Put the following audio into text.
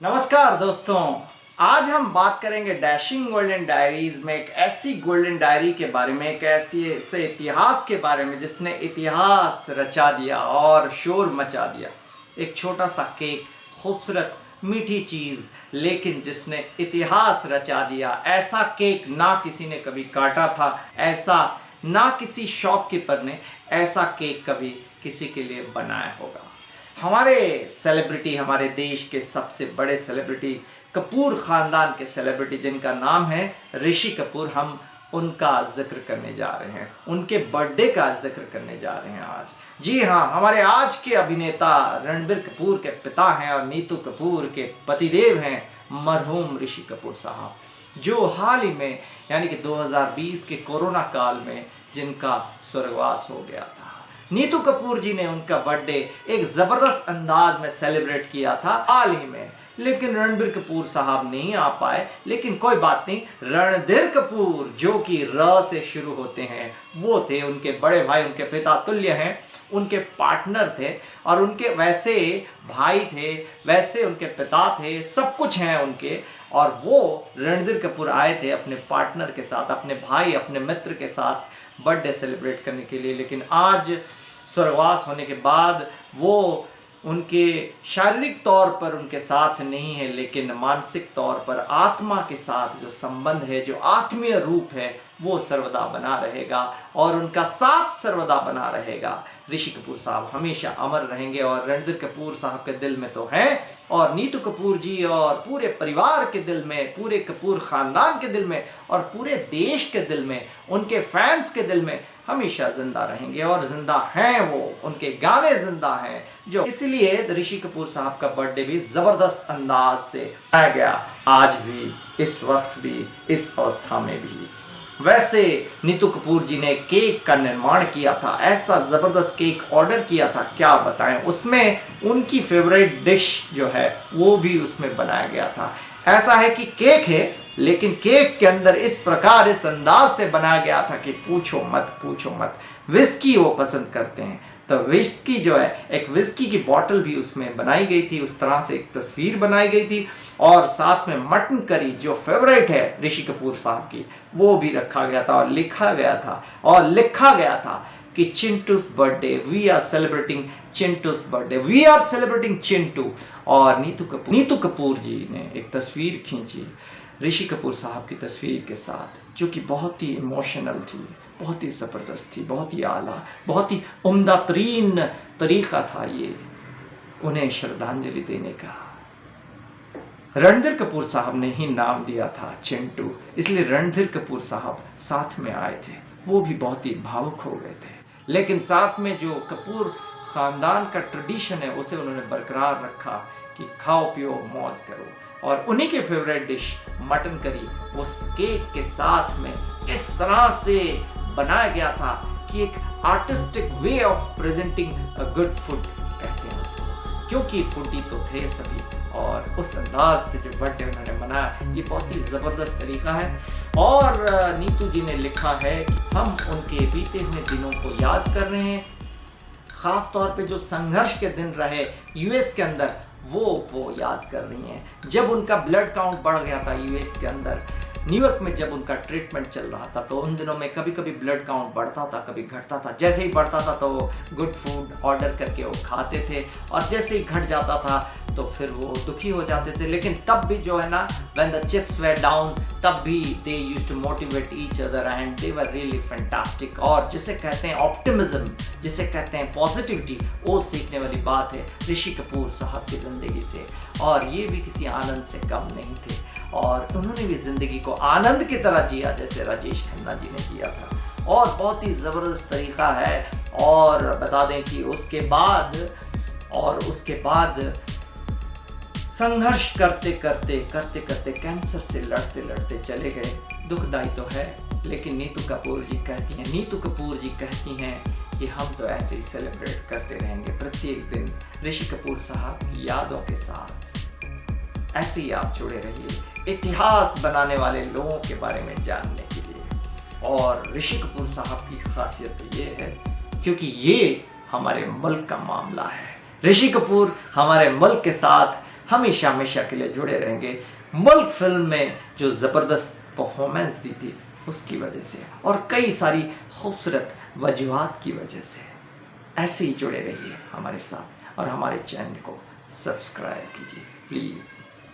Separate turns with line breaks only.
नमस्कार दोस्तों, आज हम बात करेंगे डैशिंग गोल्डन डायरीज में एक ऐसी गोल्डन डायरी के बारे में, एक ऐसे इतिहास के बारे में जिसने इतिहास रचा दिया और शोर मचा दिया। एक छोटा सा केक, खूबसूरत मीठी चीज़, लेकिन जिसने इतिहास रचा दिया। ऐसा केक ना किसी ने कभी काटा था, ऐसा ना किसी शॉपकीपर ने ऐसा केक कभी किसी के लिए बनाया होगा। हमारे सेलिब्रिटी, हमारे देश के सबसे बड़े सेलिब्रिटी, कपूर ख़ानदान के सेलिब्रिटी जिनका नाम है ऋषि कपूर, हम उनका जिक्र करने जा रहे हैं, उनके बर्थडे का जिक्र करने जा रहे हैं आज। जी हाँ, हमारे आज के अभिनेता रणबीर कपूर के पिता हैं और नीतू कपूर के पतिदेव हैं मरहूम ऋषि कपूर साहब, जो हाल ही में यानी कि 2020 के कोरोना काल में जिनका स्वर्गवास हो गया था। नीतू कपूर जी ने उनका बर्थडे एक ज़बरदस्त अंदाज में सेलिब्रेट किया था हाल ही में, लेकिन रणबीर कपूर साहब नहीं आ पाए। लेकिन कोई बात नहीं, रणधीर कपूर जो कि र से शुरू होते हैं, वो थे उनके बड़े भाई, उनके पिता तुल्य हैं, उनके पार्टनर थे और उनके वैसे भाई थे, वैसे उनके पिता थे, सब कुछ हैं उनके। और वो रणधीर कपूर आए थे अपने पार्टनर के साथ, अपने भाई, अपने मित्र के साथ बर्थडे सेलिब्रेट करने के लिए। लेकिन आज स्वर्गवास होने के बाद वो उनके शारीरिक तौर पर उनके साथ नहीं है, लेकिन मानसिक तौर पर आत्मा के साथ जो संबंध है, जो आत्मीय रूप है, वो सर्वदा बना रहेगा और उनका साथ सर्वदा बना रहेगा। ऋषि कपूर साहब हमेशा अमर रहेंगे और रणधीर कपूर साहब के दिल में तो हैं, और नीतू कपूर जी और पूरे परिवार के दिल में, पूरे कपूर ख़ानदान के दिल में और पूरे देश के दिल में, उनके फैंस के दिल में हमेशा जिंदा रहेंगे। और जिंदा हैं वो, उनके गाने जिंदा हैं, जो इसलिए ऋषि कपूर साहब का बर्थडे भी ज़बरदस्त अंदाज से मनाया गया, आज भी, इस वक्त भी, इस अवस्था में भी। वैसे नीतू कपूर जी ने केक का निर्माण किया था, ऐसा ज़बरदस्त केक ऑर्डर किया था, क्या बताएं। उसमें उनकी फेवरेट डिश जो है वो भी उसमें बनाया गया था। ऐसा है कि केक है, लेकिन केक के अंदर इस प्रकार, इस अंदाज से बनाया गया था कि पूछो मत, पूछो मत। विस्की वो पसंद करते हैं, तो विस्की जो है, एक विस्की की बॉटल भी उसमें बनाई गई थी, उस तरह से एक तस्वीर बनाई गई थी। और साथ में मटन करी जो फेवरेट है ऋषि कपूर साहब की, वो भी रखा गया था और लिखा गया था कि Chintu's birthday, we are celebrating Chintu's birthday, we are celebrating Chintu. और नीतू कपूर जी ने एक तस्वीर खींची ऋषि कपूर साहब की तस्वीर के साथ, जो कि बहुत ही इमोशनल थी, बहुत ही ज़बरदस्त थी, बहुत ही आला, बहुत ही उम्दा तरीन तरीक़ा था ये उन्हें श्रद्धांजलि देने का। रणधीर कपूर साहब ने ही नाम दिया था चिंटू, इसलिए रणधीर कपूर साहब साथ में आए थे, वो भी बहुत ही भावुक हो गए थे। लेकिन साथ में जो कपूर ख़ानदान का ट्रेडिशन है उसे उन्होंने बरकरार रखा कि खाओ पियो मौज करो। और उन्हीं के फेवरेट डिश मटन करी उस केक के साथ में इस तरह से बनाया गया था कि एक artistic way of presenting a good food कहते हैं उसको, क्योंकि फूडी तो थे सभी। और उस अंदाज से जो बर्थडे उन्होंने मनाया, ये बहुत ही ज़बरदस्त तरीका है। और नीतू जी ने लिखा है कि हम उनके बीते हुए दिनों को याद कर रहे हैं, ख़ास तौर पे जो संघर्ष के दिन रहे यूएस के अंदर, वो याद कर रही हैं। जब उनका ब्लड काउंट बढ़ गया था यूएस के अंदर, न्यूयॉर्क में जब उनका ट्रीटमेंट चल रहा था, तो उन दिनों में कभी कभी ब्लड काउंट बढ़ता था, कभी घटता था। जैसे ही बढ़ता था तो गुड फूड ऑर्डर करके वो खाते थे, और जैसे ही घट जाता था तो फिर वो दुखी हो जाते थे। लेकिन तब भी जो है ना, when the chips were down, तब भी they used to motivate each other and they were really fantastic. और जिसे कहते हैं ऑप्टिमिज्म, जिसे कहते हैं पॉजिटिविटी, वो सीखने वाली बात है ऋषि कपूर साहब की ज़िंदगी से। और ये भी किसी आनंद से कम नहीं थे, और उन्होंने भी ज़िंदगी को आनंद की तरह जिया जैसे राजेश खन्ना जी ने जिया था। और बहुत ही ज़बरदस्त तरीका है। और बता दें कि उसके बाद संघर्ष करते करते कैंसर से लड़ते चले गए। दुखदाई तो है, लेकिन नीतू कपूर जी कहती हैं कि हम तो ऐसे ही सेलिब्रेट करते रहेंगे प्रत्येक दिन ऋषि कपूर साहब की यादों के साथ। ऐसे ही आप जुड़े रहिए इतिहास बनाने वाले लोगों के बारे में जानने के लिए। और ऋषि कपूर साहब की खासियत ये है, क्योंकि ये हमारे मुल्क का मामला है। ऋषि कपूर हमारे मुल्क के साथ हमेशा हमेशा के लिए जुड़े रहेंगे। मुल्क फिल्म में जो ज़बरदस्त परफॉर्मेंस दी थी उसकी वजह से और कई सारी खूबसूरत वजूहात की वजह से। ऐसे ही जुड़े रहिए हमारे साथ और हमारे चैनल को सब्सक्राइब कीजिए प्लीज़।